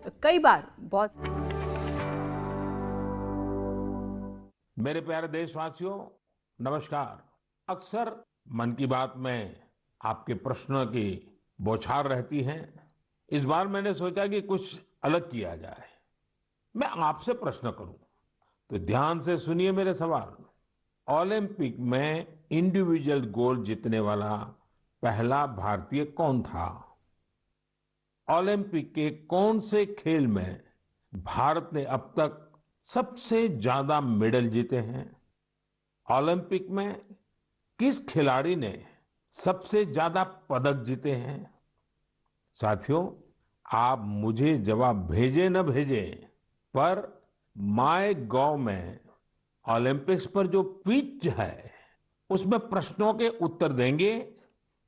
कई बार बहुत। मेरे प्यारे देशवासियों, नमस्कार। अक्सर मन की बात में आपके प्रश्नों की बौछार रहती है। इस बार मैंने सोचा कि कुछ अलग किया जाए। मैं आपसे प्रश्न करूं, तो ध्यान से सुनिए मेरे सवाल। ओलंपिक में इंडिविजुअल गोल्ड जीतने वाला पहला भारतीय कौन था? ओलंपिक के कौन से खेल में भारत ने अब तक सबसे ज्यादा मेडल जीते हैं? ओलंपिक में किस खिलाड़ी ने सबसे ज्यादा पदक जीते हैं? साथियों, आप मुझे जवाब भेजे न भेजे, पर माय गॉव में ओलंपिक्स पर जो क्विज है उसमें प्रश्नों के उत्तर देंगे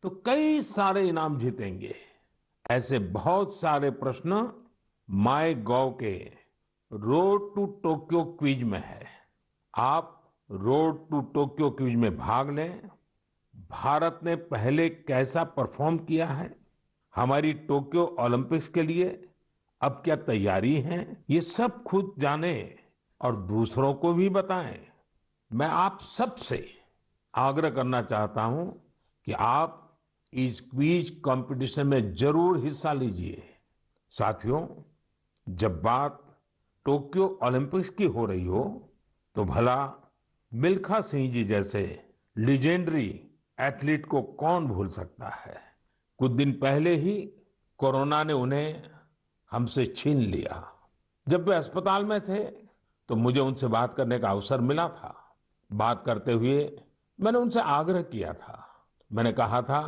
तो कई सारे इनाम जीतेंगे। ऐसे बहुत सारे प्रश्न माय गॉव के रोड टू टोक्यो क्विज में है। आप रोड टू टोक्यो क्विज में भाग लें। भारत ने पहले कैसा परफॉर्म किया है, हमारी टोक्यो ओलंपिक्स के लिए अब क्या तैयारी है, ये सब खुद जाने और दूसरों को भी बताएं। मैं आप सबसे आग्रह करना चाहता हूं कि आप इस क्विज कंपटीशन में जरूर हिस्सा लीजिए। साथियों, जब बात टोक्यो ओलंपिक्स की हो रही हो तो भला मिल्खा सिंह जी जैसे लीजेंडरी एथलीट को कौन भूल सकता है। कुछ दिन पहले ही कोरोना ने उन्हें हमसे छीन लिया। जब वे अस्पताल में थे तो मुझे उनसे बात करने का अवसर मिला था। बात करते हुए मैंने उनसे आग्रह किया था। मैंने कहा था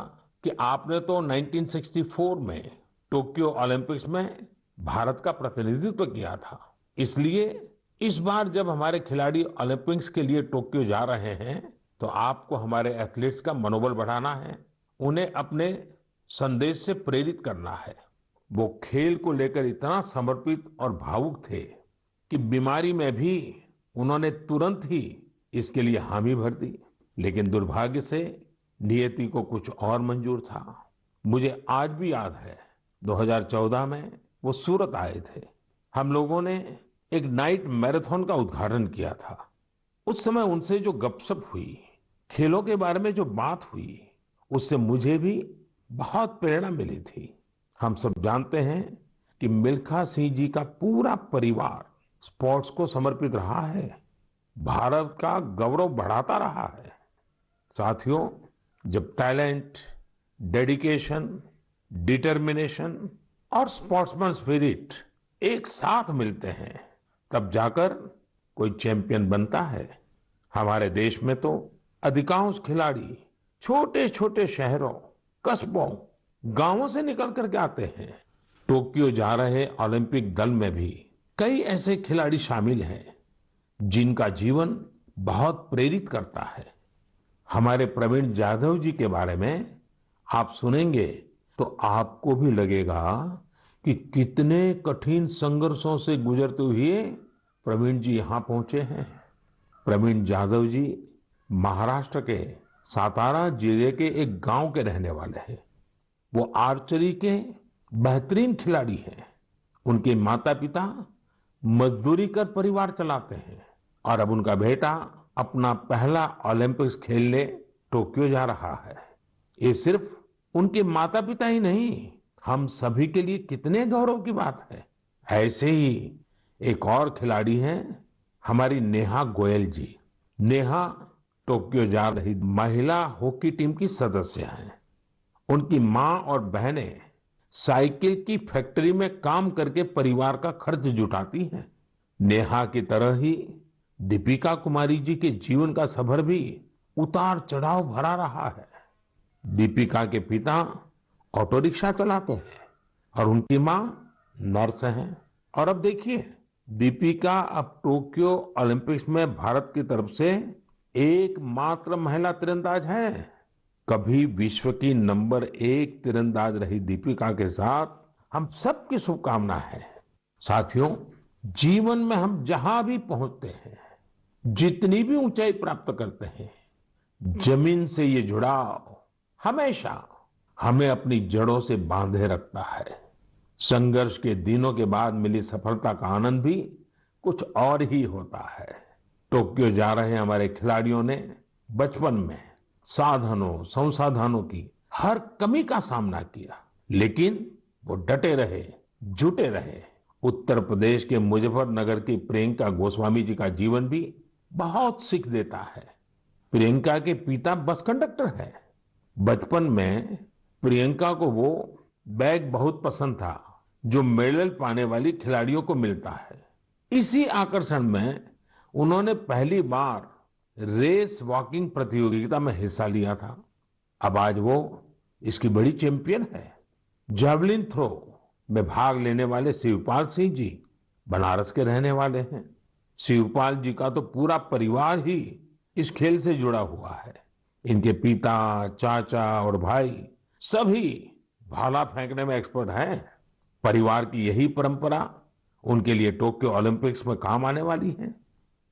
कि आपने तो 1964 में टोक्यो ओलंपिक्स में भारत का प्रतिनिधित्व किया था, इसलिए इस बार जब हमारे खिलाड़ी ओलंपिक्स के लिए टोक्यो जा रहे हैं तो आपको हमारे एथलीट्स का मनोबल बढ़ाना है, उन्हें अपने संदेश से प्रेरित करना है। वो खेल को लेकर इतना समर्पित और भावुक थे कि बीमारी में भी उन्होंने तुरंत ही इसके लिए हामी भर दी। लेकिन दुर्भाग्य से नियति को कुछ और मंजूर था। मुझे आज भी याद है, 2014 में वो सूरत आए थे। हम लोगों ने एक नाइट मैराथन का उद्घाटन किया था। उस समय उनसे जो गपशप हुई, खेलों के बारे में जो बात हुई, उससे मुझे भी बहुत प्रेरणा मिली थी। हम सब जानते हैं कि मिल्खा सिंह जी का पूरा परिवार स्पोर्ट्स को समर्पित रहा है, भारत का गौरव बढ़ाता रहा है। साथियों, जब टैलेंट, डेडिकेशन, डिटर्मिनेशन और स्पोर्ट्समैन स्पिरिट एक साथ मिलते हैं, तब जाकर कोई चैंपियन बनता है। हमारे देश में तो अधिकांश खिलाड़ी छोटे छोटे शहरों, कस्बों, गांवों से निकल करके आते हैं। टोक्यो जा रहे ओलंपिक दल में भी कई ऐसे खिलाड़ी शामिल हैं जिनका जीवन बहुत प्रेरित करता है। हमारे प्रवीण जाधव जी के बारे में आप सुनेंगे तो आपको भी लगेगा कि कितने कठिन संघर्षों से गुजरते हुए प्रवीण जी यहाँ पहुंचे हैं। प्रवीण जाधव जी महाराष्ट्र के सातारा जिले के एक गांव के रहने वाले हैं। वो आर्चरी के बेहतरीन खिलाड़ी हैं। उनके माता पिता मजदूरी कर परिवार चलाते हैं और अब उनका बेटा अपना पहला ओलंपिक्स खेलने टोक्यो जा रहा है। ये सिर्फ उनके माता पिता ही नहीं, हम सभी के लिए कितने गौरव की बात है। ऐसे ही एक और खिलाड़ी हैं हमारी नेहा गोयल जी। नेहा टोक्यो जा रही महिला हॉकी टीम की सदस्य हैं। उनकी माँ और बहनें साइकिल की फैक्ट्री में काम करके परिवार का खर्च जुटाती हैं। नेहा की तरह ही दीपिका कुमारी जी के जीवन का सफर भी उतार चढ़ाव भरा रहा है। दीपिका के पिता ऑटो रिक्शा चलाते हैं और उनकी माँ नर्स हैं। और अब देखिए, दीपिका अब टोक्यो ओलंपिक्स में भारत की तरफ से एकमात्र महिला तीरंदाज है। कभी विश्व की नंबर 1 तीरंदाज रही दीपिका के साथ हम सबकी शुभकामना है। साथियों, जीवन में हम जहां भी पहुंचते हैं, जितनी भी ऊंचाई प्राप्त करते हैं, जमीन से ये जुड़ाव हमेशा हमें अपनी जड़ों से बांधे रखता है। संघर्ष के दिनों के बाद मिली सफलता का आनंद भी कुछ और ही होता है। टोक्यो जा रहे हमारे खिलाड़ियों ने बचपन में साधनों संसाधनों की हर कमी का सामना किया, लेकिन वो डटे रहे, जुटे रहे। उत्तर प्रदेश के मुजफ्फरनगर की प्रियंका गोस्वामी जी का जीवन भी बहुत सीख देता है। प्रियंका के पिता बस कंडक्टर है। बचपन में प्रियंका को वो बैग बहुत पसंद था जो मेडल पाने वाली खिलाड़ियों को मिलता है। इसी आकर्षण में उन्होंने पहली बार रेस वॉकिंग प्रतियोगिता में हिस्सा लिया था। अब आज वो इसकी बड़ी चैंपियन है। जैवलिन थ्रो में भाग लेने वाले शिवपाल सिंह जी बनारस के रहने वाले हैं। शिवपाल जी का तो पूरा परिवार ही इस खेल से जुड़ा हुआ है। इनके पिता, चाचा और भाई सभी भाला फेंकने में एक्सपर्ट हैं। परिवार की यही परंपरा उनके लिए टोक्यो ओलंपिक्स में काम आने वाली है।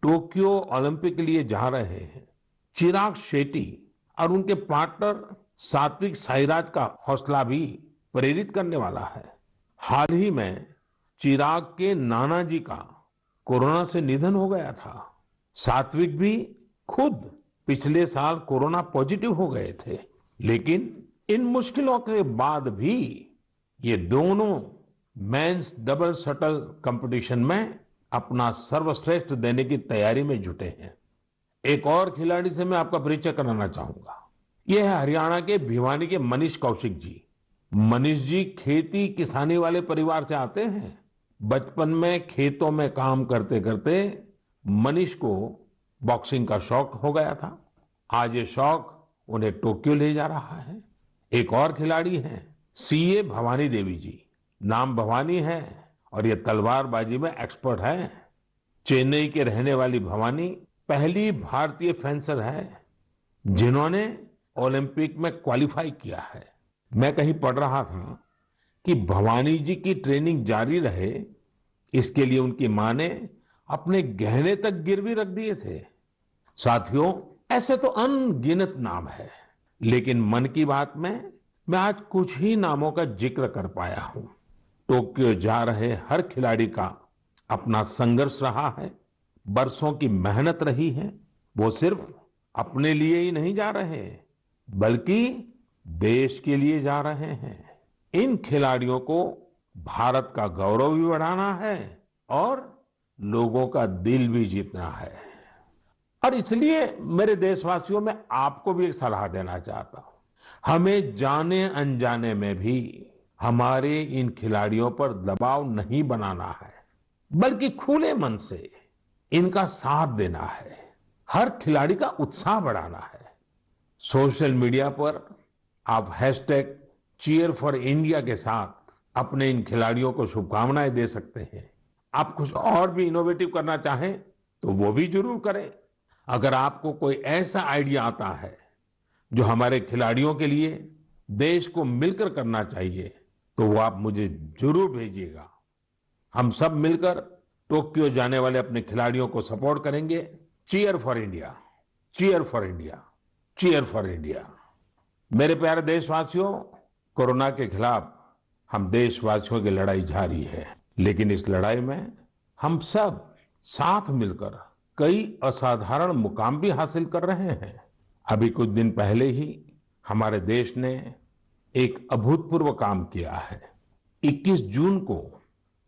टोक्यो ओलंपिक के लिए जा रहे हैं चिराग शेट्टी और उनके पार्टनर सात्विक साईराज का हौसला भी प्रेरित करने वाला है। हाल ही में चिराग के नाना जी का कोरोना से निधन हो गया था। सात्विक भी खुद पिछले साल कोरोना पॉजिटिव हो गए थे, लेकिन इन मुश्किलों के बाद भी ये दोनों मेंस डबल शटल कंपटीशन में अपना सर्वश्रेष्ठ देने की तैयारी में जुटे हैं। एक और खिलाड़ी से मैं आपका परिचय कराना चाहूंगा। यह है हरियाणा के भिवानी के मनीष कौशिक जी। मनीष जी खेती किसानी वाले परिवार से आते हैं। बचपन में खेतों में काम करते करते मनीष को बॉक्सिंग का शौक हो गया था। आज ये शौक उन्हें टोक्यो ले जा रहा है। एक और खिलाड़ी हैं सीए भवानी देवी जी। नाम भवानी है और ये तलवारबाजी में एक्सपर्ट है। चेन्नई के रहने वाली भवानी पहली भारतीय फेंसर है जिन्होंने ओलंपिक में क्वालिफाई किया है। मैं कहीं पढ़ रहा था कि भवानी जी की ट्रेनिंग जारी रहे, इसके लिए उनकी मां ने अपने गहने तक गिरवी रख दिए थे। साथियों, ऐसे तो अनगिनत नाम है, लेकिन मन की बात में मैं आज कुछ ही नामों का जिक्र कर पाया हूं। टोक्यो जा रहे हर खिलाड़ी का अपना संघर्ष रहा है, बरसों की मेहनत रही है। वो सिर्फ अपने लिए ही नहीं जा रहे, बल्कि देश के लिए जा रहे हैं। इन खिलाड़ियों को भारत का गौरव भी बढ़ाना है और लोगों का दिल भी जीतना है। और इसलिए मेरे देशवासियों, में आपको भी एक सलाह देना चाहता हूं। हमें जाने अनजाने में भी हमारे इन खिलाड़ियों पर दबाव नहीं बनाना है, बल्कि खुले मन से इनका साथ देना है। हर खिलाड़ी का उत्साह बढ़ाना है। सोशल मीडिया पर आप हैशटैग चीयर फॉर इंडिया के साथ अपने इन खिलाड़ियों को शुभकामनाएं दे सकते हैं। आप कुछ और भी इनोवेटिव करना चाहें तो वो भी जरूर करें। अगर आपको कोई ऐसा आइडिया आता है जो हमारे खिलाड़ियों के लिए देश को मिलकर करना चाहिए, तो वो आप मुझे जरूर भेजिएगा। हम सब मिलकर टोक्यो जाने वाले अपने खिलाड़ियों को सपोर्ट करेंगे। Cheer for India, cheer for India, cheer for India. मेरे प्यारे देशवासियों, कोरोना के खिलाफ हम देशवासियों की लड़ाई जारी है, लेकिन इस लड़ाई में हम सब साथ मिलकर कई असाधारण मुकाम भी हासिल कर रहे हैं। अभी कुछ दिन पहले ही हमारे देश ने एक अभूतपूर्व काम किया है। 21 जून को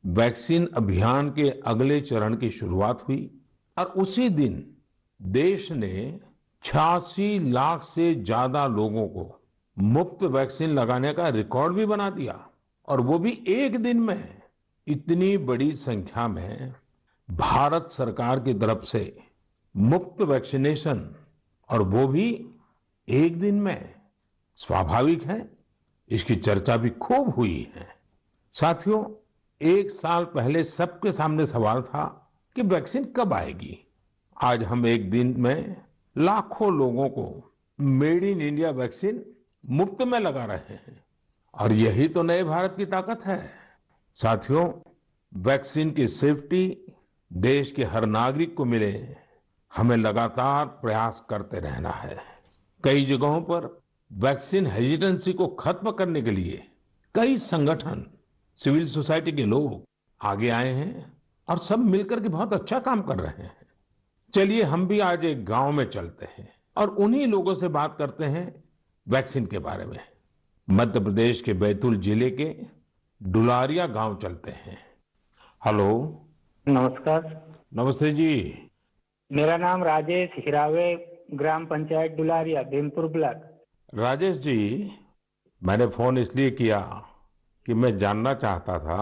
वैक्सीन अभियान के अगले चरण की शुरुआत हुई और उसी दिन देश ने 86 लाख से ज्यादा लोगों को मुफ्त वैक्सीन लगाने का रिकॉर्ड भी बना दिया। और वो भी एक दिन में। इतनी बड़ी संख्या में भारत सरकार की तरफ से मुफ्त वैक्सीनेशन, और वो भी एक दिन में, स्वाभाविक है इसकी चर्चा भी खूब हुई है। साथियों, एक साल पहले सबके सामने सवाल था कि वैक्सीन कब आएगी। आज हम एक दिन में लाखों लोगों को मेड इन इंडिया वैक्सीन मुफ्त में लगा रहे हैं, और यही तो नए भारत की ताकत है। साथियों, वैक्सीन की सेफ्टी देश के हर नागरिक को मिले, हमें लगातार प्रयास करते रहना है। कई जगहों पर वैक्सीन हेजिटेंसी को खत्म करने के लिए कई संगठन सिविल सोसाइटी के लोग आगे आए हैं और सब मिलकर के बहुत अच्छा काम कर रहे हैं। चलिए हम भी आज एक गांव में चलते हैं और उन्हीं लोगों से बात करते हैं वैक्सीन के बारे में। मध्य प्रदेश के बैतूल जिले के डुलारिया गांव चलते हैं। हेलो। नमस्कार। नमस्ते जी। मेरा नाम राजेश हिरावे, ग्राम पंचायत डुलारिया, भीमपुर ब्लॉक। राजेश जी, मैंने फोन इसलिए किया कि मैं जानना चाहता था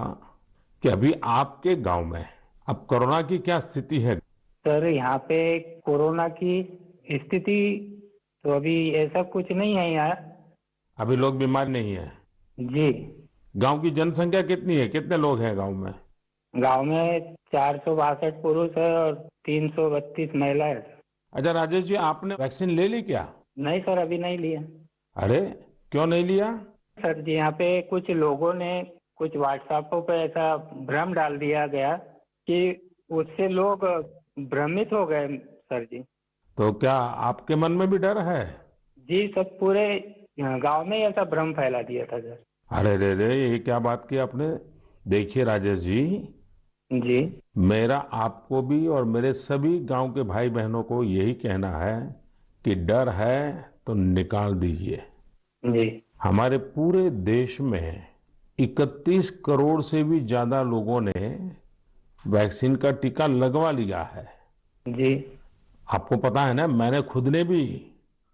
कि अभी आपके गांव में अब कोरोना की क्या स्थिति है। सर, यहाँ पे कोरोना की स्थिति तो अभी ऐसा कुछ नहीं है यहाँ। अभी लोग बीमार नहीं है। जी। गांव की जनसंख्या कितनी है, कितने लोग हैं गांव में? गांव में 462 पुरुष है और 332 महिलाएं है। अच्छा राजेश जी, आपने वैक्सीन ले ली क्या? नहीं सर, अभी नहीं लिया। अरे, क्यों नहीं लिया? सर जी, यहाँ पे कुछ लोगों ने कुछ व्हाट्सएपों पे ऐसा भ्रम डाल दिया गया कि उससे लोग भ्रमित हो गए सर जी। तो क्या आपके मन में भी डर है? जी, सब पूरे गांव में ऐसा भ्रम फैला दिया था सर। अरे रे रे, ये क्या बात की आपने। देखिए राजेश जी, जी। मेरा आपको भी और मेरे सभी गांव के भाई बहनों को यही कहना है कि डर है तो निकाल दीजिए। जी। हमारे पूरे देश में 31 करोड़ से भी ज्यादा लोगों ने वैक्सीन का टीका लगवा लिया है। जी। आपको पता है ना, मैंने खुद ने भी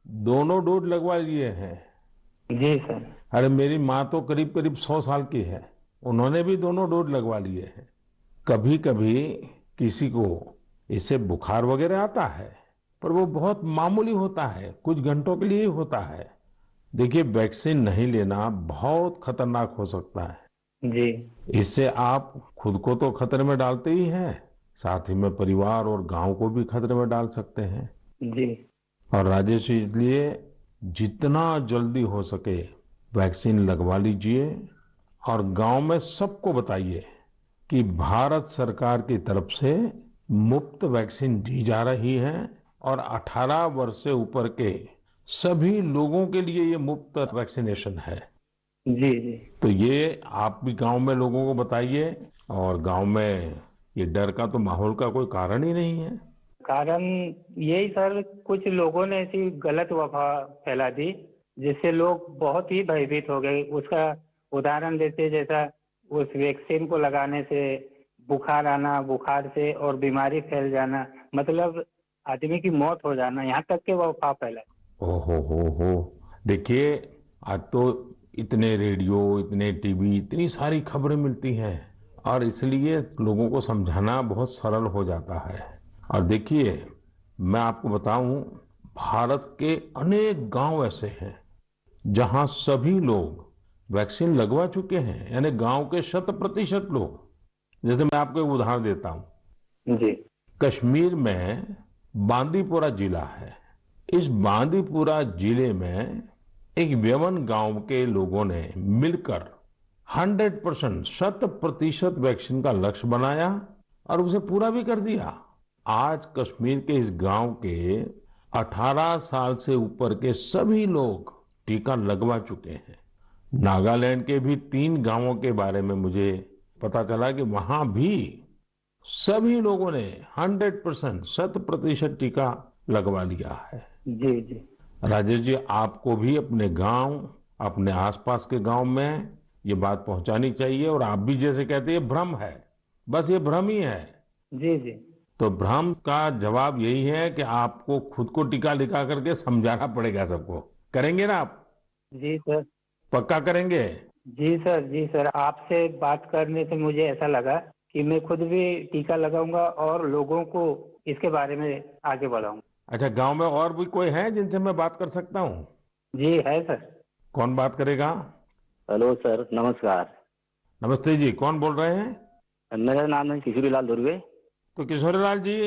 दोनों डोज लगवा लिए हैं। जी सर। अरे मेरी माँ तो करीब करीब 100 साल की है, उन्होंने भी दोनों डोज लगवा लिए हैं। कभी कभी किसी को इससे बुखार वगैरह आता है, पर वो बहुत मामूली होता है, कुछ घंटों के लिए ही होता है। देखिए, वैक्सीन नहीं लेना बहुत खतरनाक हो सकता है। जी। इससे आप खुद को तो खतरे में डालते ही हैं, साथ ही में परिवार और गांव को भी खतरे में डाल सकते हैं। जी। और राजेश, इसलिए जितना जल्दी हो सके वैक्सीन लगवा लीजिए और गांव में सबको बताइए कि भारत सरकार की तरफ से मुफ्त वैक्सीन दी जा रही है और 18 वर्ष से ऊपर के सभी लोगों के लिए ये मुफ्त वैक्सीनेशन है। जी। जी। तो ये आप भी गांव में लोगों को बताइए। और गांव में ये डर का तो माहौल का कोई कारण ही नहीं है। कारण यही सर, कुछ लोगों ने ऐसी गलत अफवाह फैला दी जिससे लोग बहुत ही भयभीत हो गए। उसका उदाहरण देते, जैसा उस वैक्सीन को लगाने से बुखार आना, बुखार से और बीमारी फैल जाना, मतलब आदमी की मौत हो जाना, यहाँ तक के वो अफवाह फैला। हो। देखिए, आज तो इतने रेडियो, इतने टीवी, इतनी सारी खबरें मिलती हैं और इसलिए लोगों को समझाना बहुत सरल हो जाता है। और देखिए, मैं आपको बताऊं, भारत के अनेक गांव ऐसे हैं जहां सभी लोग वैक्सीन लगवा चुके हैं, यानी गांव के 100% लोग। जैसे मैं आपको एक उदाहरण देता हूं। जी। कश्मीर में बांदीपुरा जिला है। इस बांदीपुरा जिले में एक व्यवन गांव के लोगों ने मिलकर 100%, 100% वैक्सीन का लक्ष्य बनाया और उसे पूरा भी कर दिया। आज कश्मीर के इस गांव के 18 साल से ऊपर के सभी लोग टीका लगवा चुके हैं। नागालैंड के भी 3 गांवों के बारे में मुझे पता चला कि वहां भी सभी लोगों ने 100%, 100% टीका लगवा लिया है। जी। जी। राजेश जी, आपको भी अपने गांव, अपने आसपास के गांव में ये बात पहुंचानी चाहिए। और आप भी जैसे कहते हैं, ये भ्रम है, बस ये भ्रम ही है। जी। जी। तो भ्रम का जवाब यही है कि आपको खुद को टीका लगा करके समझाना पड़ेगा सबको। करेंगे ना आप? जी सर। पक्का करेंगे? जी सर। जी सर, आपसे बात करने से मुझे ऐसा लगा कि मैं खुद भी टीका लगाऊंगा और लोगों को इसके बारे में आगे बढ़ाऊंगा। अच्छा, गांव में और भी कोई है जिनसे मैं बात कर सकता हूँ? जी है सर। कौन बात करेगा? हेलो सर, नमस्कार। नमस्ते जी, कौन बोल रहे हैं? मेरा नाम है किशोरीलाल दुर्वे। तो किशोरीलाल जी,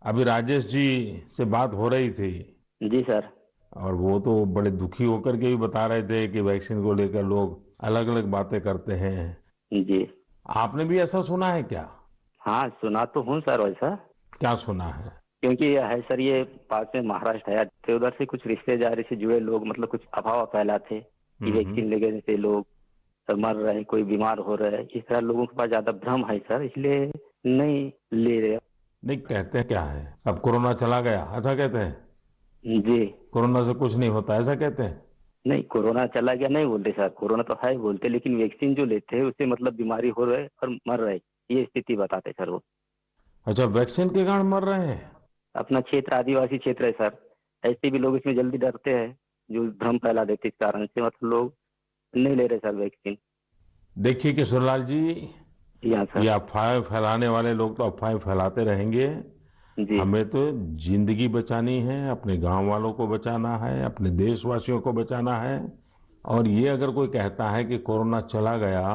अभी राजेश जी से बात हो रही थी जी सर। और वो तो बड़े दुखी होकर के भी बता रहे थे कि वैक्सीन को लेकर लोग अलग अलग बातें करते हैं। जी। आपने भी ऐसा सुना है क्या? हाँ, सुना तो हूँ सर वैसा। क्या सुना है? क्योंकि यह है सर, ये पास में महाराष्ट्र है, तो उधर से कुछ रिश्तेदारी से जुड़े लोग मतलब कुछ अफवाह फैलाते कि वैक्सीन लेने से लोग सब मर रहे हैं, कोई बीमार हो रहा है, इस तरह लोगों के पास ज्यादा भ्रम है सर, इसलिए नहीं ले रहे। नहीं, कहते हैं क्या है, अब कोरोना चला गया ऐसा कहते हैं, जी कोरोना से कुछ नहीं होता ऐसा कहते हैं। नहीं, कोरोना चला गया नहीं बोलते सर, कोरोना तो है बोलते, लेकिन वैक्सीन जो लेते हैं उससे मतलब बीमारी हो रहे और मर रहे, ये स्थिति बताते सर वो। अच्छा, वैक्सीन के कारण मर रहे हैं। अपना क्षेत्र आदिवासी क्षेत्र है सर, ऐसे भी लोग इसमें जल्दी डरते हैं, जो भ्रम फैला देते, इस कारण से मतलब लोग नहीं ले रहे सर वैक्सीन। देखिए किशोरलाल जी, यहाँ ये सर। अफवाहें फैलाने वाले लोग तो अफवाहें फैलाते रहेंगे। जी हमें तो जिंदगी बचानी है, अपने गांव वालों को बचाना है, अपने देशवासियों को बचाना है। और ये अगर कोई कहता है कि कोरोना चला गया,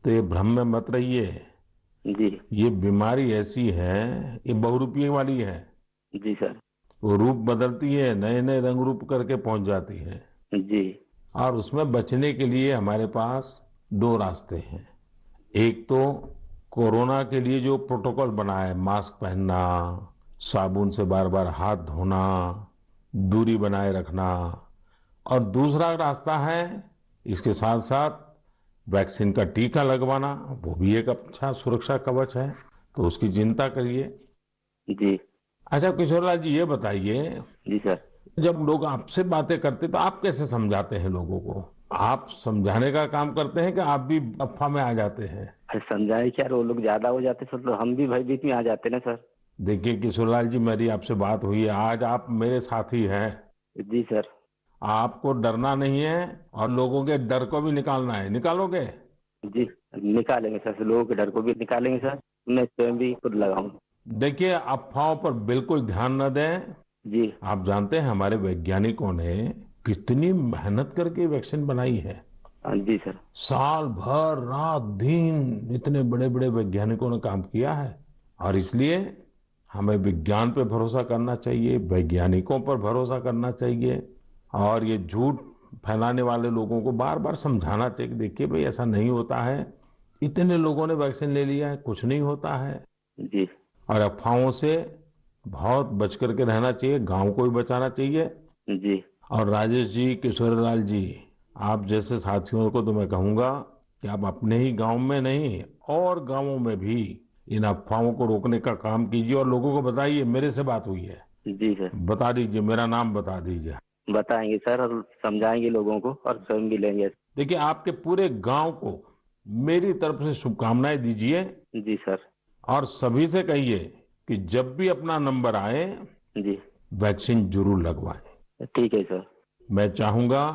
तो ये भ्रम में मत रहिए। जी ये बीमारी ऐसी है, ये बहुरूपिये वाली है। जी सर। वो रूप बदलती है, नए नए रंग रूप करके पहुंच जाती है। जी और उसमें बचने के लिए हमारे पास दो रास्ते हैं। एक तो कोरोना के लिए जो प्रोटोकॉल बना है, मास्क पहनना, साबुन से बार बार हाथ धोना, दूरी बनाए रखना। और दूसरा रास्ता है, इसके साथ साथ वैक्सीन का टीका लगवाना, वो भी एक अच्छा सुरक्षा कवच है, तो उसकी चिंता करिए। जी अच्छा किशोरलाल जी, ये बताइए, जी सर। जब लोग आपसे बातें करते तो आप कैसे समझाते हैं लोगों को? आप समझाने का काम करते हैं कि आप भी अफवाह में आ जाते हैं? अरे समझाए क्या, वो लोग ज्यादा हो जाते सर, तो हम भी भयभीत में आ जाते ना सर। देखिए किशोरलाल जी, मेरी आपसे बात हुई है, आज आप मेरे साथी हैं। जी सर। आपको डरना नहीं है और लोगों के डर को भी निकालना है। निकालोगे? जी निकालेंगे सर, लोगों के डर को भी निकालेंगे सर, मैं स्वयं भी खुद लगाऊंगा। देखिए, अफवाहों पर बिल्कुल ध्यान न दें। जी आप जानते हैं हमारे वैज्ञानिकों ने कितनी मेहनत करके वैक्सीन बनाई है। हाँ जी सर। साल भर रात दिन इतने बड़े बड़े वैज्ञानिकों ने काम किया है। और इसलिए हमें विज्ञान पे भरोसा करना चाहिए, वैज्ञानिकों पर भरोसा करना चाहिए। और ये झूठ फैलाने वाले लोगों को बार बार समझाना चाहिए कि देखिए भाई, ऐसा नहीं होता है, इतने लोगों ने वैक्सीन ले लिया है, कुछ नहीं होता है। जी और अफवाहों से बहुत बच करके रहना चाहिए, गांव को भी बचाना चाहिए। जी और राजेश जी, किशोरलाल जी, आप जैसे साथियों को तो मैं कहूंगा कि आप अपने ही गांव में नहीं और गांवों में भी इन अफवाहों को रोकने का काम कीजिए और लोगों को बताइए मेरे से बात हुई है। जी सर। बता दीजिए, मेरा नाम बता दीजिए। बताएंगे सर, और समझाएंगे लोगों को, और स्वयं भी लेंगे। देखिए, आपके पूरे गांव को मेरी तरफ से शुभकामनाएं दीजिए। जी सर। और सभी से कहिए कि जब भी अपना नंबर आए, जी वैक्सीन जरूर लगवाएं। ठीक है सर। मैं चाहूंगा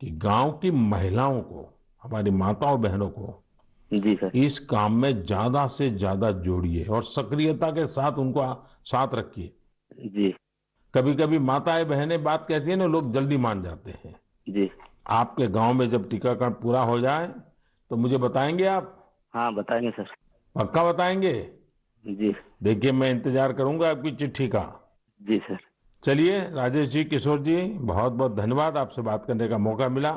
कि गांव की महिलाओं को, हमारी माताओं बहनों को जी सर। इस काम में ज्यादा से ज्यादा जोड़िए और सक्रियता के साथ उनको साथ रखिए। जी कभी कभी माताएं बहनें बात कहती है ना, लोग जल्दी मान जाते हैं। जी आपके गांव में जब टीकाकरण पूरा हो जाए तो मुझे बताएंगे आप? हाँ बताएंगे सर। पक्का बताएंगे? जी देखिए, मैं इंतजार करूंगा आपकी चिट्ठी का। जी सर। चलिए राजेश जी, किशोर जी, बहुत बहुत धन्यवाद, आपसे बात करने का मौका मिला।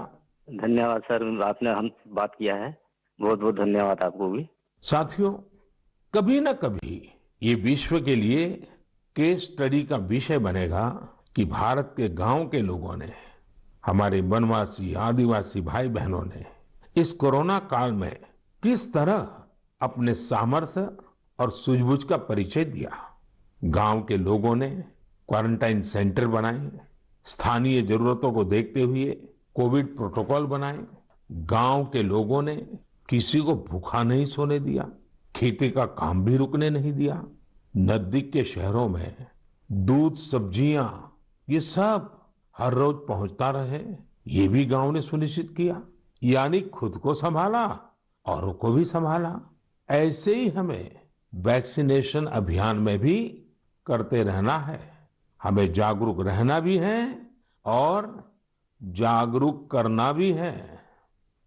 धन्यवाद सर, आपने हम बात किया है, बहुत बहुत धन्यवाद आपको भी। साथियों, कभी ना कभी ये विश्व के लिए केस स्टडी का विषय बनेगा कि भारत के गांव के लोगों ने, हमारे वनवासी आदिवासी भाई बहनों ने इस कोरोना काल में किस तरह अपने सामर्थ्य और सूझबूझ का परिचय दिया। गांव के लोगों ने क्वारंटाइन सेंटर बनाए, स्थानीय जरूरतों को देखते हुए कोविड प्रोटोकॉल बनाए। गांव के लोगों ने किसी को भूखा नहीं सोने दिया, खेती का काम भी रुकने नहीं दिया। नजदीक के शहरों में दूध, सब्जियां, ये सब हर रोज पहुंचता रहे, ये भी गांव ने सुनिश्चित किया। यानी खुद को संभाला, औरों को भी संभाला। ऐसे ही हमें वैक्सीनेशन अभियान में भी करते रहना है। हमें जागरूक रहना भी है और जागरूक करना भी है।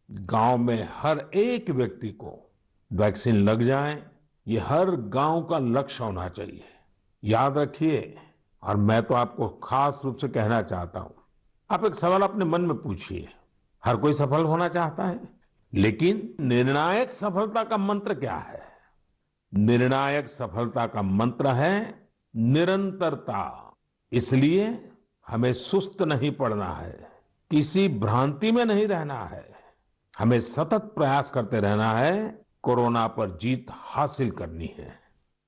गांव में हर एक व्यक्ति को वैक्सीन लग जाए, ये हर गांव का लक्ष्य होना चाहिए। याद रखिए, और मैं तो आपको खास रूप से कहना चाहता हूं, आप एक सवाल अपने मन में पूछिए। हर कोई सफल होना चाहता है, लेकिन निर्णायक सफलता का मंत्र क्या है? निर्णायक सफलता का मंत्र है निरंतरता। इसलिए हमें सुस्त नहीं पड़ना है, किसी भ्रांति में नहीं रहना है। हमें सतत प्रयास करते रहना है, कोरोना पर जीत हासिल करनी है।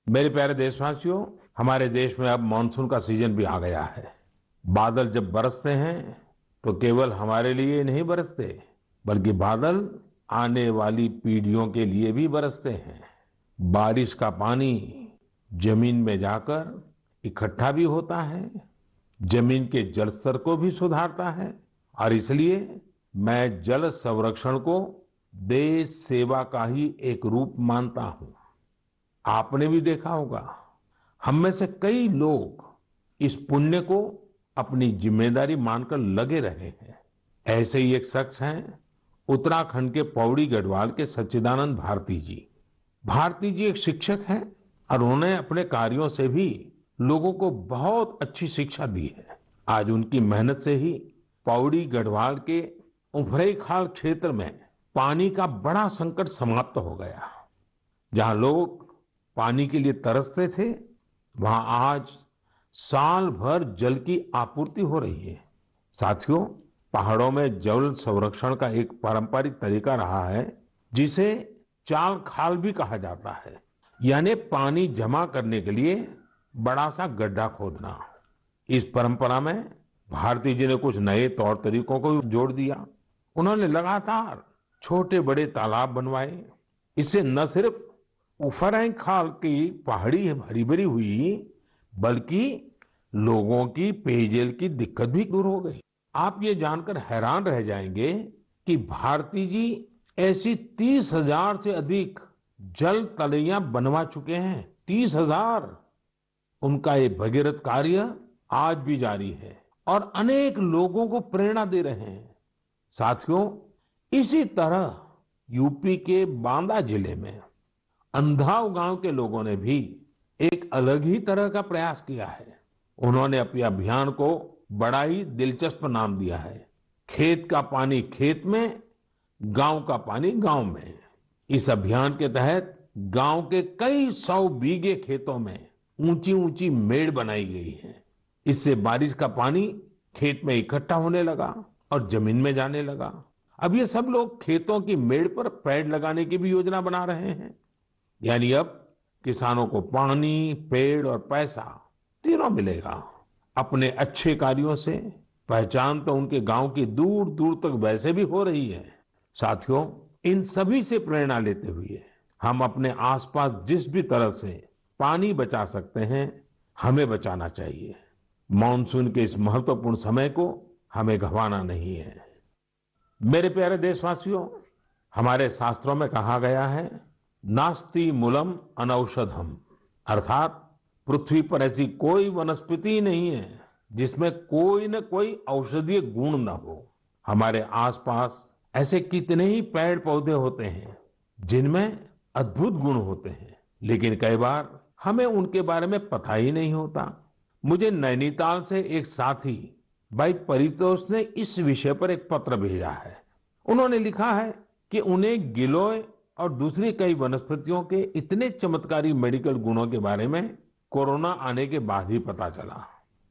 मेरे प्यारे देशवासियों, हमारे देश में अब मानसून का सीजन भी आ गया है। बादल जब बरसते हैं तो केवल हमारे लिए नहीं बरसते, बल्कि बादल आने वाली पीढ़ियों के लिए भी बरसते हैं। बारिश का पानी जमीन में जाकर इकट्ठा भी होता है, जमीन के जल स्तर को भी सुधारता है, और इसलिए मैं जल संरक्षण को देश सेवा का ही एक रूप मानता हूं। आपने भी देखा होगा, हम में से कई लोग इस पुण्य को अपनी जिम्मेदारी मानकर लगे रहे हैं। ऐसे ही एक शख्स हैं उत्तराखंड के पौड़ी गढ़वाल के सच्चिदानंद भारती जी। भारती जी एक शिक्षक हैं और उन्होंने अपने कार्यों से भी लोगों को बहुत अच्छी शिक्षा दी है। आज उनकी मेहनत से ही पौड़ी गढ़वाल के उफरैंखाल क्षेत्र में पानी का बड़ा संकट समाप्त हो गया। जहां लोग पानी के लिए तरसते थे, वहां आज साल भर जल की आपूर्ति हो रही है। साथियों, पहाड़ों में जल संरक्षण का एक पारंपरिक तरीका रहा है, जिसे चाल खाल भी कहा जाता है, यानी पानी जमा करने के लिए बड़ा सा गड्ढा खोदना। इस परंपरा में भारती जी ने कुछ नए तौर तरीकों को जोड़ दिया। उन्होंने लगातार छोटे बड़े तालाब बनवाए। इससे न सिर्फ उफरैंखाल की पहाड़ी हरी भरी हुई, बल्कि लोगों की पेयजल की दिक्कत भी दूर हो गई। आप ये जानकर हैरान रह जाएंगे कि भारती जी ऐसी 30,000 से अधिक जल तलैया बनवा चुके हैं। 30,000। उनका ये भगीरथ कार्य आज भी जारी है और अनेक लोगों को प्रेरणा दे रहे हैं। साथियों, इसी तरह यूपी के बांदा जिले में अंधाव गांव के लोगों ने भी एक अलग ही तरह का प्रयास किया है। उन्होंने अपने अभियान को बड़ा ही दिलचस्प नाम दिया है, खेत का पानी खेत में, गांव का पानी गांव में। इस अभियान के तहत गांव के कई 100 बीघे खेतों में ऊंची ऊंची मेड़ बनाई गई है। इससे बारिश का पानी खेत में इकट्ठा होने लगा और जमीन में जाने लगा। अब ये सब लोग खेतों की मेड़ पर पेड़ लगाने की भी योजना बना रहे हैं। यानी अब किसानों को पानी, पेड़ और पैसा तीनों मिलेगा। अपने अच्छे कार्यों से पहचान तो उनके गांव की दूर दूर तक वैसे भी हो रही है। साथियों, इन सभी से प्रेरणा लेते हुए हम अपने आसपास जिस भी तरह से पानी बचा सकते हैं, हमें बचाना चाहिए। मानसून के इस महत्वपूर्ण समय को हमें गंवाना नहीं है। मेरे प्यारे देशवासियों, हमारे शास्त्रों में कहा गया है, नास्ति मूलम अनौषधम, अर्थात पृथ्वी पर ऐसी कोई वनस्पति नहीं है जिसमें कोई न कोई औषधीय गुण न हो। हमारे आसपास ऐसे कितने ही पेड़ पौधे होते हैं जिनमें अद्भुत गुण होते हैं, लेकिन कई बार हमें उनके बारे में पता ही नहीं होता। मुझे नैनीताल से एक साथी भाई परितोष ने इस विषय पर एक पत्र भेजा है। उन्होंने लिखा है कि उन्हें गिलोय और दूसरी कई वनस्पतियों के इतने चमत्कारी मेडिकल गुणों के बारे में कोरोना आने के बाद ही पता चला।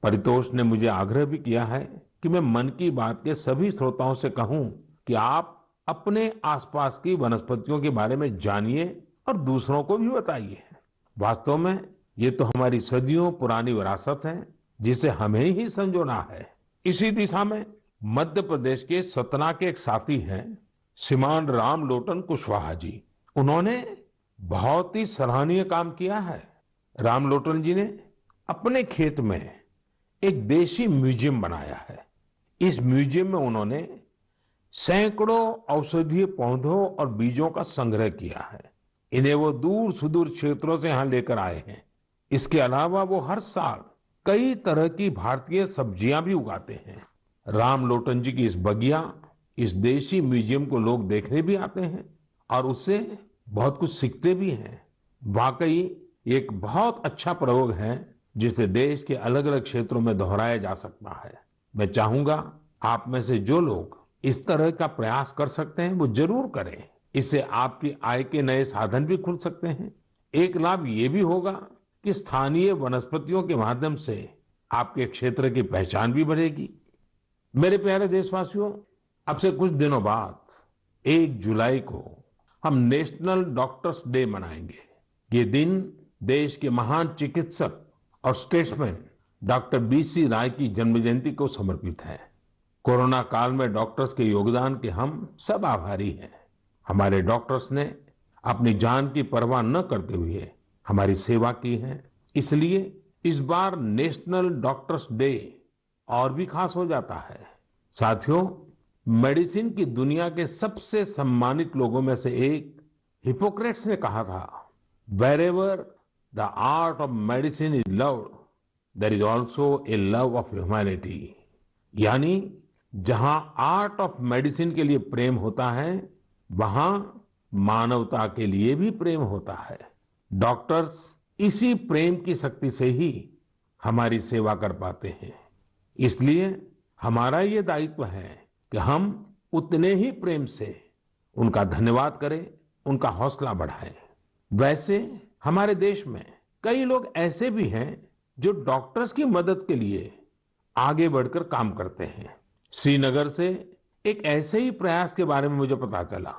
परितोष ने मुझे आग्रह भी किया है कि मैं मन की बात के सभी श्रोताओं से कहूं कि आप अपने आसपास की वनस्पतियों के बारे में जानिए और दूसरों को भी बताइए। वास्तव में ये तो हमारी सदियों पुरानी विरासत है, जिसे हमें ही संजोना है। इसी दिशा में मध्य प्रदेश के सतना के एक साथी हैं श्रीमान रामलोटन कुशवाहा जी। उन्होंने बहुत ही सराहनीय काम किया है। रामलोटन जी ने अपने खेत में एक देशी म्यूजियम बनाया है। इस म्यूजियम में उन्होंने सैकड़ों औषधीय पौधों और बीजों का संग्रह किया है। इन्हें वो दूर सुदूर क्षेत्रों से यहाँ लेकर आए हैं। इसके अलावा वो हर साल कई तरह की भारतीय सब्जियां भी उगाते हैं। रामलोटन जी की इस बगिया, इस देशी म्यूजियम को लोग देखने भी आते हैं और उससे बहुत कुछ सीखते भी हैं। वाकई एक बहुत अच्छा प्रयोग है जिसे देश के अलग अलग क्षेत्रों में दोहराया जा सकता है। मैं चाहूंगा आप में से जो लोग इस तरह का प्रयास कर सकते हैं वो जरूर करें। इससे आपकी आय के नए साधन भी खुल सकते हैं। एक लाभ ये भी होगा कि स्थानीय वनस्पतियों के माध्यम से आपके क्षेत्र की पहचान भी बढ़ेगी। मेरे प्यारे देशवासियों, अब से कुछ दिनों बाद 1 जुलाई को हम नेशनल डॉक्टर्स डे मनाएंगे। ये दिन देश के महान चिकित्सक और स्टेट्समैन डॉक्टर बीसी राय की जन्म जयंती को समर्पित है। कोरोना काल में डॉक्टर्स के योगदान के हम सब आभारी हैं। हमारे डॉक्टर्स ने अपनी जान की परवाह न करते हुए हमारी सेवा की है। इसलिए इस बार नेशनल डॉक्टर्स डे और भी खास हो जाता है। साथियों, मेडिसिन की दुनिया के सबसे सम्मानित लोगों में से एक हिपोक्रेट्स ने कहा था, wherever the art of medicine is loved, there is also a love of humanity. यानी जहां आर्ट ऑफ मेडिसिन के लिए प्रेम होता है, वहां मानवता के लिए भी प्रेम होता है। डॉक्टर्स इसी प्रेम की शक्ति से ही हमारी सेवा कर पाते हैं। इसलिए हमारा ये दायित्व है कि हम उतने ही प्रेम से उनका धन्यवाद करें, उनका हौसला बढ़ाएं। वैसे हमारे देश में कई लोग ऐसे भी हैं जो डॉक्टर्स की मदद के लिए आगे बढ़कर काम करते हैं। श्रीनगर से एक ऐसे ही प्रयास के बारे में मुझे पता चला।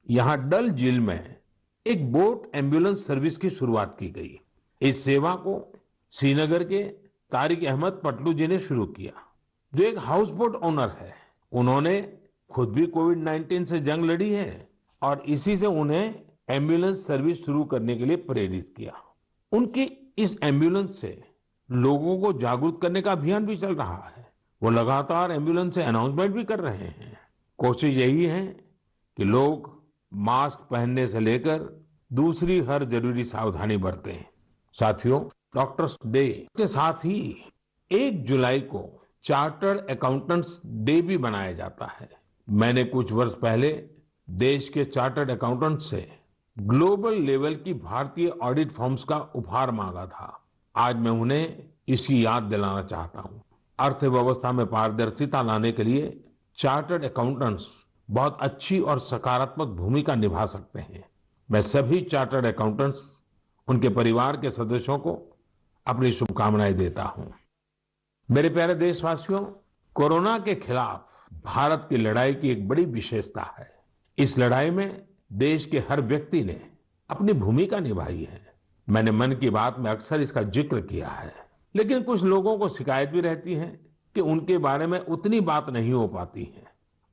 यहाँ डल झील में एक बोट एम्बुलेंस सर्विस की शुरुआत की गई। इस सेवा को श्रीनगर के तारिक अहमद पटलू जी ने शुरू किया, जो एक हाउस बोट ओनर है। उन्होंने खुद भी कोविड-19 से जंग लड़ी है और इसी से उन्हें एम्बुलेंस सर्विस शुरू करने के लिए प्रेरित किया। उनकी इस एम्बुलेंस से लोगों को जागरूक करने का अभियान भी चल रहा है। वो लगातार एम्बुलेंस से अनाउंसमेंट भी कर रहे हैं। कोशिश यही है कि लोग मास्क पहनने से लेकर दूसरी हर जरूरी सावधानी बरतें। साथियों, डॉक्टर्स डे के साथ ही 1 जुलाई को चार्टर्ड अकाउंटेंट्स डे भी मनाया जाता है। मैंने कुछ वर्ष पहले देश के चार्टर्ड अकाउंटेंट्स से ग्लोबल लेवल की भारतीय ऑडिट फर्म्स का उपहार मांगा था। आज मैं उन्हें इसकी याद दिलाना चाहता हूँ। अर्थव्यवस्था में पारदर्शिता लाने के लिए चार्टर्ड अकाउंटेंट्स बहुत अच्छी और सकारात्मक भूमिका निभा सकते हैं। मैं सभी चार्टर्ड अकाउंटेंट्स, उनके परिवार के सदस्यों को अपनी शुभकामनाएं देता हूं। मेरे प्यारे देशवासियों, कोरोना के खिलाफ भारत की लड़ाई की एक बड़ी विशेषता है। इस लड़ाई में देश के हर व्यक्ति ने अपनी भूमिका निभाई है। मैंने मन की बात में अक्सर इसका जिक्र किया है, लेकिन कुछ लोगों को शिकायत भी रहती है कि उनके बारे में उतनी बात नहीं हो पाती है।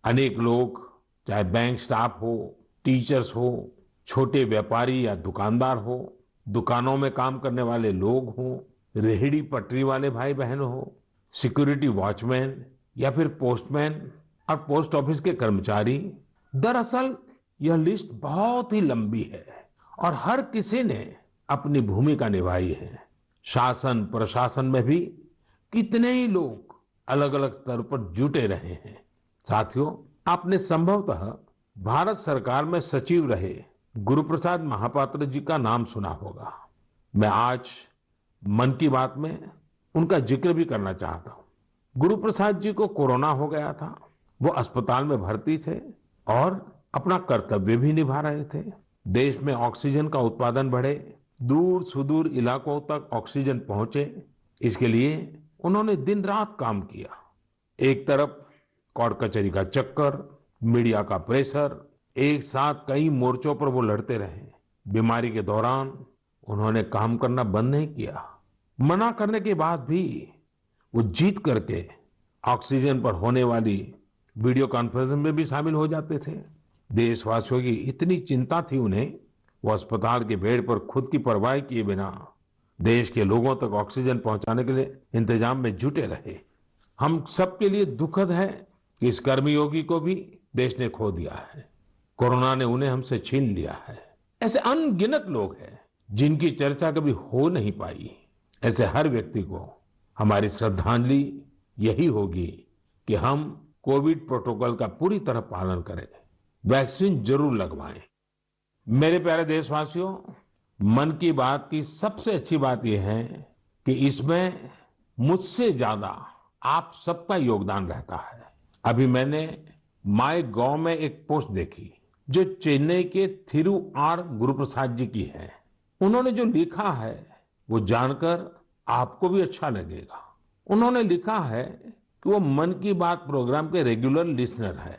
अनेक लोग, चाहे बैंक स्टाफ हो, टीचर्स हो, छोटे व्यापारी या दुकानदार हो, दुकानों में काम करने वाले लोग हों, रेहड़ी पटरी वाले भाई बहन हो, सिक्योरिटी वॉचमैन या फिर पोस्टमैन और पोस्ट ऑफिस के कर्मचारी, दरअसल यह लिस्ट बहुत ही लंबी है और हर किसी ने अपनी भूमिका निभाई है। शासन प्रशासन में भी कितने ही लोग अलग अलग स्तर पर जुटे रहे हैं। साथियों, आपने संभवतः भारत सरकार में सचिव रहे गुरुप्रसाद महापात्र जी का नाम सुना होगा। मैं आज मन की बात में उनका जिक्र भी करना चाहता हूँ। गुरुप्रसाद जी को कोरोना हो गया था। वो अस्पताल में भर्ती थे और अपना कर्तव्य भी निभा रहे थे। देश में ऑक्सीजन का उत्पादन बढ़े, दूर सुदूर इलाकों तक ऑक्सीजन पहुंचे, इसके लिए उन्होंने दिन रात काम किया। एक तरफ कोर्ट कचहरी का चक्कर, मीडिया का प्रेशर, एक साथ कई मोर्चों पर वो लड़ते रहे। बीमारी के दौरान उन्होंने काम करना बंद नहीं किया। मना करने के बाद भी वो जीत करके ऑक्सीजन पर होने वाली वीडियो कॉन्फ्रेंस में भी शामिल हो जाते थे। देशवासियों की इतनी चिंता थी उन्हें, वो अस्पताल के बेड पर खुद की परवाह किए बिना देश के लोगों तक ऑक्सीजन पहुंचाने के लिए इंतजाम में जुटे रहे। हम सबके लिए दुखद है कि इस कर्मयोगी को भी देश ने खो दिया है। कोरोना ने उन्हें हमसे छीन लिया है। ऐसे अनगिनत लोग हैं जिनकी चर्चा कभी हो नहीं पाई। ऐसे हर व्यक्ति को हमारी श्रद्धांजलि यही होगी कि हम कोविड प्रोटोकॉल का पूरी तरह पालन करें, वैक्सीन जरूर लगवाएं। मेरे प्यारे देशवासियों, मन की बात की सबसे अच्छी बात यह है कि इसमें मुझसे ज्यादा आप सबका योगदान रहता है। अभी मैंने माय गॉव में एक पोस्ट देखी जो चेन्नई के थिरु आर गुरुप्रसाद जी की है। उन्होंने जो लिखा है वो जानकर आपको भी अच्छा लगेगा। उन्होंने लिखा है कि वो मन की बात प्रोग्राम के रेगुलर लिसनर है।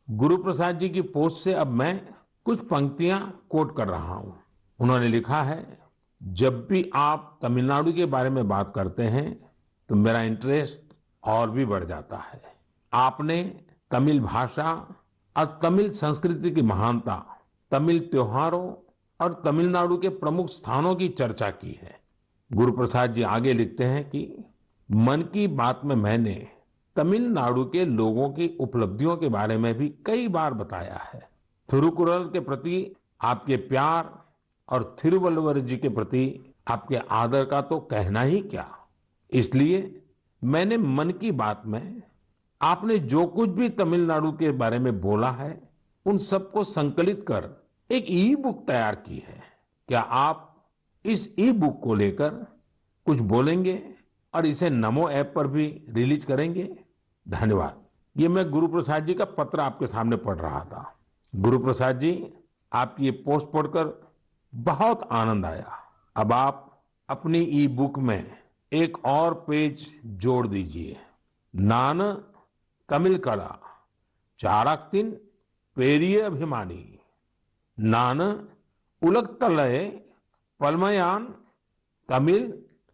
गुरु प्रसाद जी की पोस्ट से अब मैं कुछ पंक्तियां कोट कर रहा हूं। उन्होंने लिखा है, जब भी आप तमिलनाडु के बारे में बात करते हैं तो मेरा इंटरेस्ट और भी बढ़ जाता है। आपने तमिल भाषा और तमिल संस्कृति की महानता, तमिल त्योहारों और तमिलनाडु के प्रमुख स्थानों की चर्चा की है। गुरु प्रसाद जी आगे लिखते हैं कि मन की बात में मैंने तमिलनाडु के लोगों की उपलब्धियों के बारे में भी कई बार बताया है। थिरुकुरल के प्रति आपके प्यार और थिरुवल्लुवर जी के प्रति आपके आदर का तो कहना ही क्या। इसलिए मैंने मन की बात में आपने जो कुछ भी तमिलनाडु के बारे में बोला है उन सबको संकलित कर एक ई बुक तैयार की है। क्या आप इस ई बुक को लेकर कुछ बोलेंगे और इसे नमो ऐप पर भी रिलीज करेंगे? धन्यवाद। ये मैं गुरु प्रसाद जी का पत्र आपके सामने पढ़ रहा था। गुरु प्रसाद जी, आपकी ये पोस्ट पढ़कर बहुत आनंद आया। अब आप अपनी ई बुक में एक और पेज जोड़ दीजिए। नान तमिल कला चाराक्तिन पेरिय अभिमानी, नान उलगतलय पलमयान तमिल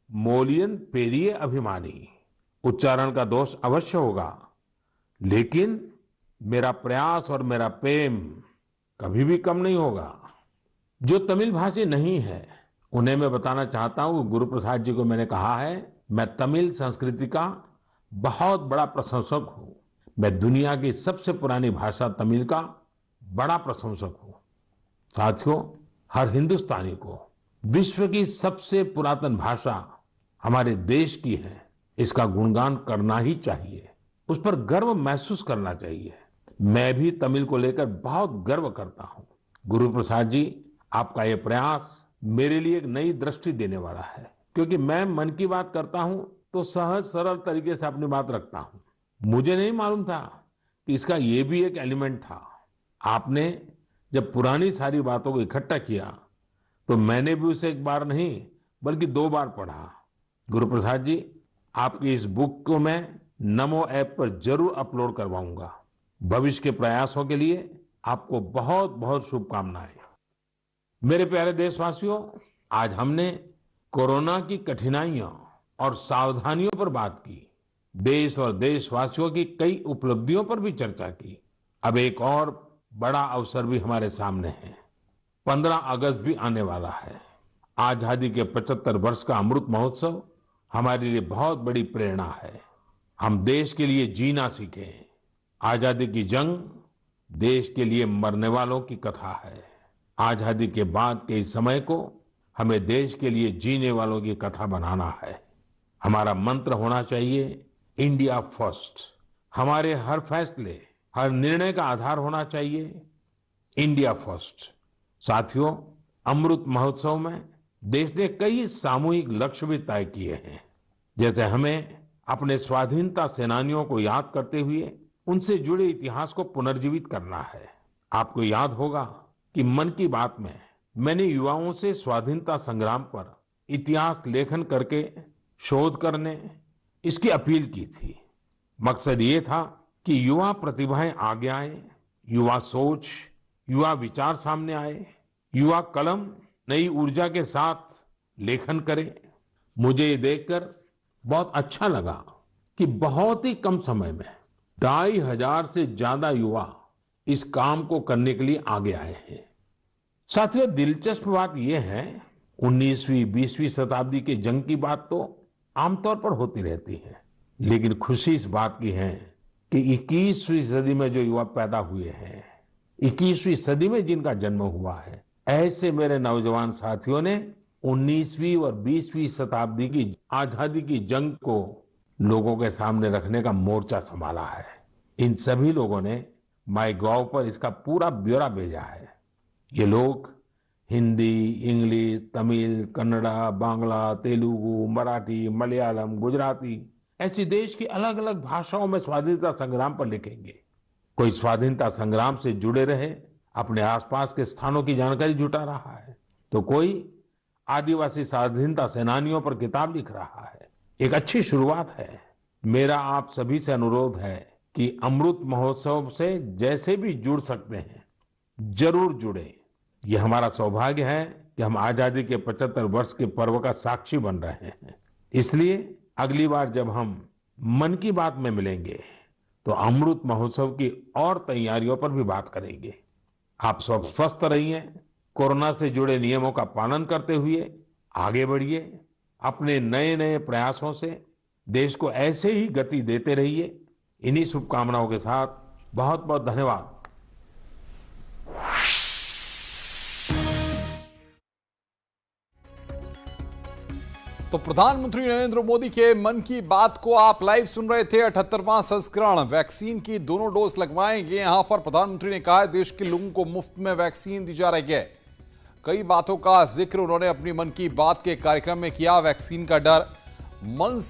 मोलियन पेरिय अभिमानी। उच्चारण का दोष अवश्य होगा, लेकिन मेरा प्रयास और मेरा प्रेम कभी भी कम नहीं होगा। जो तमिल भाषी नहीं है उन्हें मैं बताना चाहता हूं, गुरु प्रसाद जी को मैंने कहा है, मैं तमिल संस्कृति का बहुत बड़ा प्रशंसक हूं। मैं दुनिया की सबसे पुरानी भाषा तमिल का बड़ा प्रशंसक हूं। साथियों, हर हिंदुस्तानी को विश्व की सबसे पुरातन भाषा हमारे देश की है, इसका गुणगान करना ही चाहिए, उस पर गर्व महसूस करना चाहिए। मैं भी तमिल को लेकर बहुत गर्व करता हूं। गुरु प्रसाद जी, आपका ये प्रयास मेरे लिए एक नई दृष्टि देने वाला है, क्योंकि मैं मन की बात करता हूं तो सहज सरल तरीके से अपनी बात रखता हूं। मुझे नहीं मालूम था कि इसका ये भी एक एलिमेंट था। आपने जब पुरानी सारी बातों को इकट्ठा किया तो मैंने भी उसे एक बार नहीं बल्कि 2 बार पढ़ा। गुरु प्रसाद जी, आपकी इस बुक को मैं नमो ऐप पर जरूर अपलोड करवाऊंगा। भविष्य के प्रयासों के लिए आपको बहुत बहुत शुभकामनाएं। मेरे प्यारे देशवासियों, आज हमने कोरोना की कठिनाइयों और सावधानियों पर बात की। देश और देशवासियों की कई उपलब्धियों पर भी चर्चा की। अब एक और बड़ा अवसर भी हमारे सामने है। 15 अगस्त भी आने वाला है। आजादी के 75 वर्ष का अमृत महोत्सव हमारे लिए बहुत बड़ी प्रेरणा है। हम देश के लिए जीना सीखें। आजादी की जंग देश के लिए मरने वालों की कथा है। आजादी के बाद के इस समय को हमें देश के लिए जीने वालों की कथा बनाना है। हमारा मंत्र होना चाहिए इंडिया फर्स्ट। हमारे हर फैसले, हर निर्णय का आधार होना चाहिए इंडिया फर्स्ट। साथियों, अमृत महोत्सव में देश ने कई सामूहिक लक्ष्य भी तय किए हैं। जैसे हमें अपने स्वाधीनता सेनानियों को याद करते हुए उनसे जुड़े इतिहास को पुनर्जीवित करना है। आपको याद होगा कि मन की बात में मैंने युवाओं से स्वाधीनता संग्राम पर इतिहास लेखन करके शोध करने इसकी अपील की थी। मकसद ये था कि युवा प्रतिभाएं आगे आए, युवा सोच, युवा विचार सामने आए, युवा कलम नई ऊर्जा के साथ लेखन करे। मुझे ये देखकर बहुत अच्छा लगा कि बहुत ही कम समय में 2500 से ज्यादा युवा इस काम को करने के लिए आगे आए हैं। साथियों, दिलचस्प बात यह है, 19वीं 20वीं शताब्दी के जंग की बात तो आमतौर पर होती रहती है, लेकिन खुशी इस बात की है कि 21वीं सदी में जो युवा पैदा हुए हैं, 21वीं सदी में जिनका जन्म हुआ है, ऐसे मेरे नौजवान साथियों ने 19वीं और 20वीं शताब्दी की आजादी की जंग को लोगों के सामने रखने का मोर्चा संभाला है। इन सभी लोगों ने माईगॉव पर इसका पूरा ब्यौरा भेजा है। ये लोग हिंदी, इंग्लिश, तमिल, कन्नड़ा, बांग्ला, तेलुगु, मराठी, मलयालम, गुजराती ऐसी देश की अलग अलग भाषाओं में स्वाधीनता संग्राम पर लिखेंगे। कोई स्वाधीनता संग्राम से जुड़े रहे अपने आसपास के स्थानों की जानकारी जुटा रहा है, तो कोई आदिवासी स्वाधीनता सेनानियों पर किताब लिख रहा है। एक अच्छी शुरुआत है। मेरा आप सभी से अनुरोध है कि अमृत महोत्सव से जैसे भी जुड़ सकते हैं जरूर जुड़े। ये हमारा सौभाग्य है कि हम आजादी के 75 वर्ष के पर्व का साक्षी बन रहे हैं। इसलिए अगली बार जब हम मन की बात में मिलेंगे तो अमृत महोत्सव की और तैयारियों पर भी बात करेंगे। आप सब स्वस्थ रहिए, कोरोना से जुड़े नियमों का पालन करते हुए आगे बढ़िए। अपने नए नए प्रयासों से देश को ऐसे ही गति देते रहिए। इन्हीं शुभकामनाओं के साथ बहुत बहुत धन्यवाद। तो प्रधानमंत्री नरेंद्र मोदी के मन की बात को आप लाइव सुन रहे थे। 78वां संस्करण वैक्सीन की दोनों डोज लगवाएंगे। यहां पर प्रधानमंत्री ने कहा देश के लोगों को मुफ्त में वैक्सीन दी जा रही है। कई बातों का जिक्र उन्होंने अपनी मन की बात के कार्यक्रम में किया। वैक्सीन का डर मन से